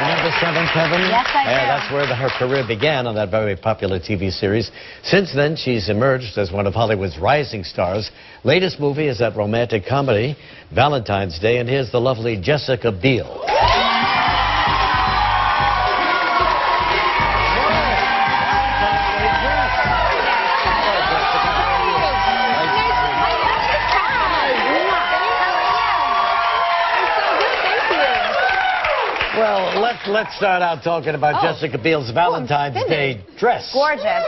Number 7, Kevin? Yes, I do. That's where her career began on that very popular TV series. Since then, she's emerged as one of Hollywood's rising stars. Latest movie is that romantic comedy, Valentine's Day, and here's the lovely Jessica Biel. Well, let's start out talking about Jessica Biel's Valentine's Day dress. Gorgeous.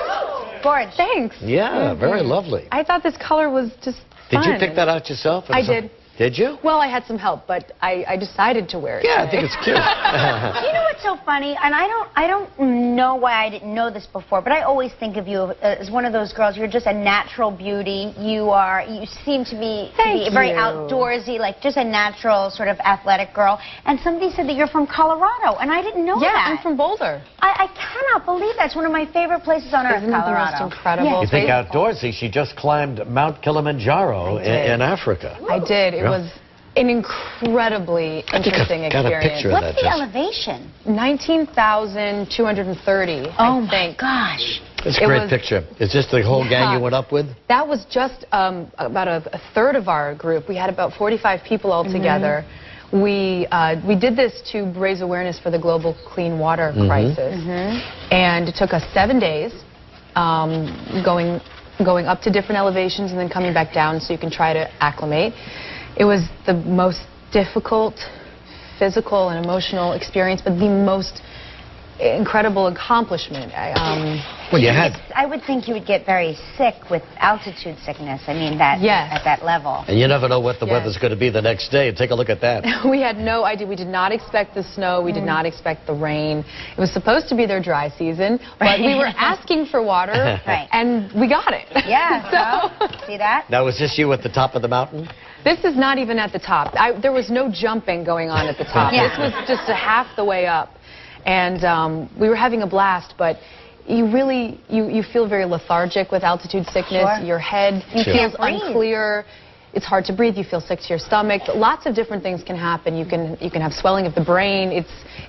Gorgeous. Thanks. Yeah, very lovely. I thought this color was just fun. Did you pick that out yourself? I did. Did you? Well, I had some help, but I decided to wear it. Yeah, today. I think it's cute. You know what's so funny? And I don't know why I didn't know this before, but I always think of you as one of those girls. You're just a natural beauty. You seem to be very outdoorsy, like just a natural sort of athletic girl. And somebody said that you're from Colorado, and I didn't know that. Yeah, I'm from Boulder. I cannot believe that's one of my favorite places on earth, Isn't it Colorado. the most incredible? Yeah. You think outdoorsy? She just climbed Mount Kilimanjaro in Africa. I did. It was an incredibly interesting experience. Got a picture of that. What's the elevation? 19,230. Oh my gosh! It's a great picture. Is this the whole gang you went up with? That was just about a third of our group. We had about 45 people all together. We did this to raise awareness for the global clean water crisis, and it took us 7 days, going up to different elevations and then coming back down so you can try to acclimate. It was the most difficult physical and emotional experience, but the most incredible accomplishment. Well, you had. I would think you would get very sick with altitude sickness. I mean, at that level. And you never know what the weather's going to be the next day. Take a look at that. We had no idea. We did not expect the snow. We did not expect the rain. It was supposed to be their dry season, but we were asking for water, and we got it. Yeah. So, see that? Now, was this you at the top of the mountain? This is not even at the top. There was no jumping going on at the top. This was just half the way up. And we were having a blast, but you really, you feel very lethargic with altitude sickness. Sure. Your head feels unclear. It's hard to breathe. You feel sick to your stomach. Lots of different things can happen. You can have swelling of the brain.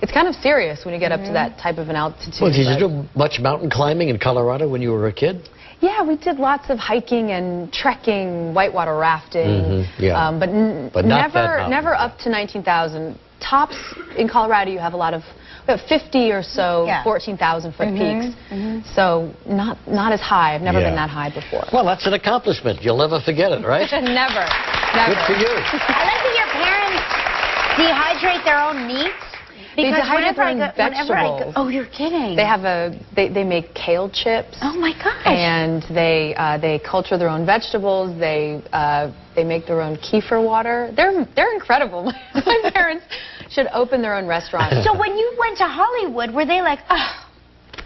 It's kind of serious when you get up to that type of an altitude. Well, did you do much mountain climbing in Colorado when you were a kid? Yeah, we did lots of hiking and trekking, whitewater rafting, but never up to 19,000. Tops in Colorado, you have a lot of 50 or so 14,000-foot peaks. So not as high. I've never been that high before. Well, that's an accomplishment. You'll never forget it, right? Never. Good for you. I like that your parents dehydrate their own meats. They dehydrate their own vegetables. Oh, you're kidding. They have they make kale chips. Oh my gosh. And they culture their own vegetables. They make their own kefir water. They're incredible. My parents should open their own restaurant. So when you went to Hollywood, were they like, oh,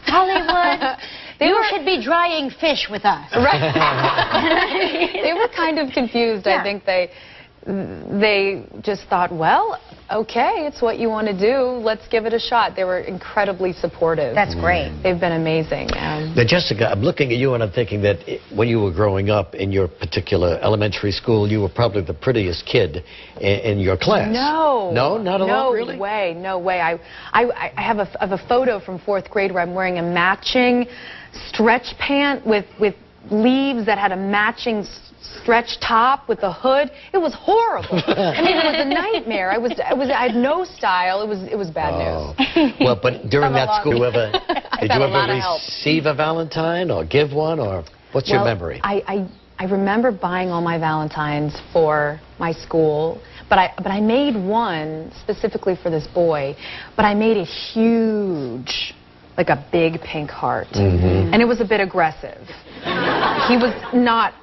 Hollywood, you should be drying fish with us? Right. They were kind of confused. I think they just thought, well, okay, it's what you want to do. Let's give it a shot. They were incredibly supportive. That's great. They've been amazing. Now, Jessica, I'm looking at you and I'm thinking that when you were growing up in your particular elementary school, you were probably the prettiest kid in your class. No. No? Not at all, really? No way. I have a photo from 4th grade where I'm wearing a matching stretch pant with leaves that had a matching stretch top with the hood. It was horrible. I mean, it was a nightmare. I had no style. It was bad news. Well, but during that school, did you ever receive a Valentine or give one, or what's your memory? I remember buying all my Valentines for my school, but I made one specifically for this boy, but I made it huge, like a big pink heart, and it was a bit aggressive. He was not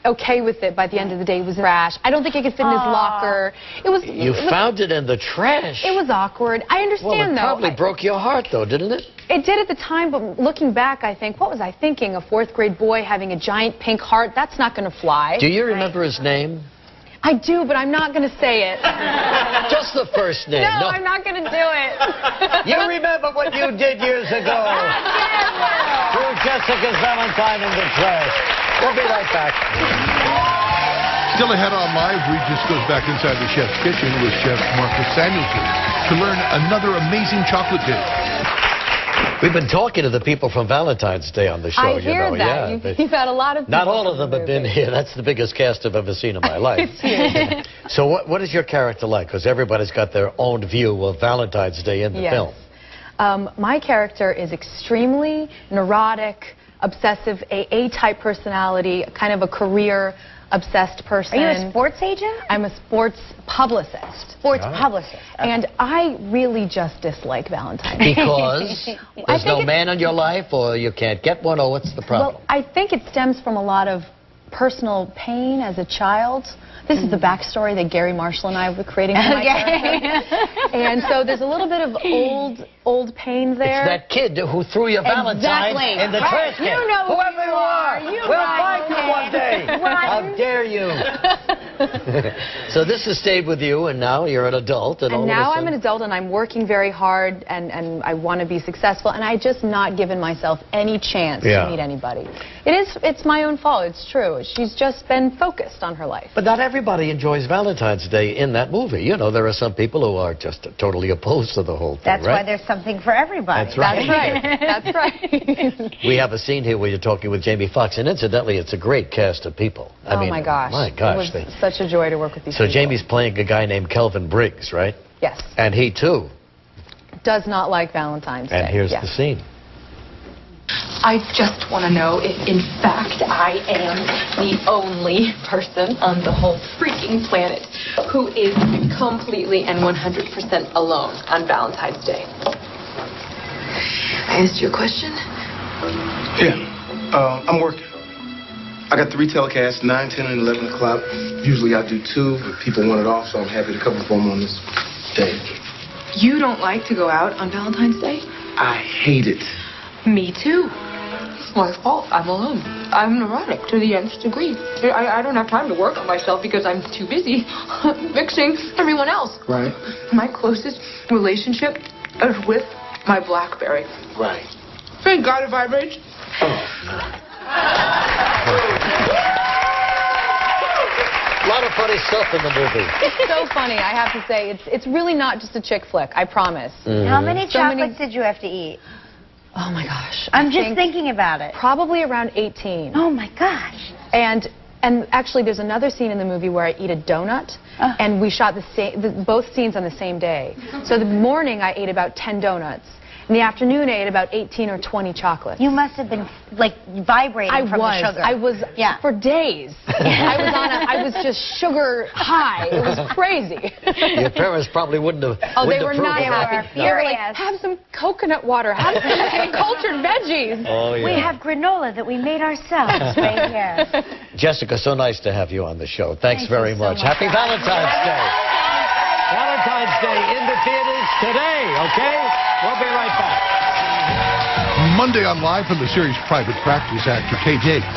okay with it by the end of the day. It was trash. I don't think it could fit in his locker. You found it in the trash. It was awkward. I understand, though. Well, it probably broke your heart, though, didn't it? It did at the time, but looking back, I think, what was I thinking? A 4th grade boy having a giant pink heart? That's not going to fly. Do you remember his name? I do, but I'm not going to say it. Just the first name. No, I'm not going to do it. You remember what you did years ago. Threw Jessica's Valentine in the trash. We'll be right back. Still ahead on Live, Regis goes back inside the chef's kitchen with Chef Marcus Samuelson. to learn another amazing chocolate dish. We've been talking to the people from Valentine's Day on the show. I hear that. Yeah, you've had a lot of people. not all of them have been here. That's the biggest cast I've ever seen in my life. So what is your character like? Because everybody's got their own view of Valentine's Day in the film. My character is extremely neurotic, obsessive, A-type personality, kind of a career-obsessed person. Are you a sports agent? I'm a sports publicist. Sports publicist. Okay. And I really just dislike Valentine's Day. Because there's no man in your life, or you can't get one, or what's the problem? Well, I think it stems from a lot of personal pain as a child. This is the backstory that Gary Marshall and I were creating for my character. And so there's a little bit of old pain there. It's that kid who threw your Valentine in the trash can. You know whoever you are, we'll find you one day. How dare you? So this has stayed with you, and now you're an adult. And now I'm an adult, and I'm working very hard, and I want to be successful, and I just not given myself any chance to meet anybody. It's my own fault. It's true. She's just been focused on her life. But not everybody enjoys Valentine's Day in that movie. You know, there are some people who are just totally opposed to the whole thing, That's right? why there's something for everybody. That's right. That's right. We have a scene here where you're talking with Jamie Foxx, and incidentally, it's a great cast of people. I mean, my gosh. My gosh. It was such a joy to work with these people. So Jamie's playing a guy named Kelvin Briggs, right? Yes. And he, too. Does not like Valentine's Day. And here's the scene. I just want to know if, in fact, I am the only person on the whole freaking planet who is completely and 100% alone on Valentine's Day. I answered your question? Yeah. I'm working. I got 3 telecasts, 9, 10, and 11 o'clock. Usually I do 2, but people want it off, so I'm happy to cover for them on this day. You don't like to go out on Valentine's Day? I hate it. Me too. It's my fault. I'm alone. I'm neurotic to the nth degree. I don't have time to work on myself because I'm too busy fixing everyone else. Right. My closest relationship is with my BlackBerry. Right. Thank God it vibrates. Oh, no. A lot of funny stuff in the movie. It's so funny, I have to say. It's really not just a chick flick, I promise. How many chocolates did you have to eat? Oh my gosh. I'm just thinking about it. Probably around 18. Oh my gosh. And actually, there's another scene in the movie where I eat a donut, and we shot both scenes on the same day. So the morning, I ate about 10 donuts. In the afternoon, I ate about 18 or 20 chocolates. You must have been, like, vibrating from the sugar. I was, for days. I was just sugar high. It was crazy. Your parents probably wouldn't have. Oh, they were not They happy. were They were like, furious. have some coconut water, have some cultured veggies. Oh, yeah. We have granola that we made ourselves right here. Jessica, so nice to have you on the show. Thanks very so much. much. Happy Valentine's Day. Valentine's Day in the theaters today, okay? We'll be right back. Monday on Live from the series Private Practice, actor Kate Yates.